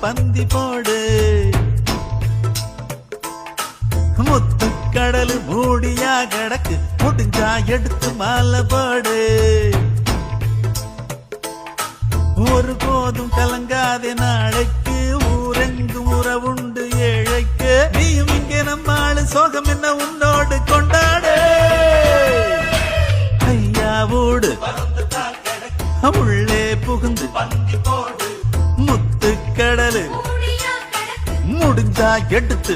பந்தி போடு. முத்துக்கடல் மூடியா கிடக்கு, முடிஞ்சா எடுத்து மாலை போடு. ஒரு போதும் கலங்காதே நாளைக்கு, ஊரெங்கும் உறவுண்டு ஏழைக்கு. நீயும் இங்கே நம்மாளு, சோகம் என்ன உன்னோடு கொண்டாடு. ஐயாவோடு உள்ளே புகுந்து முத்துக்கடலு முடிஞ்சா எடுத்து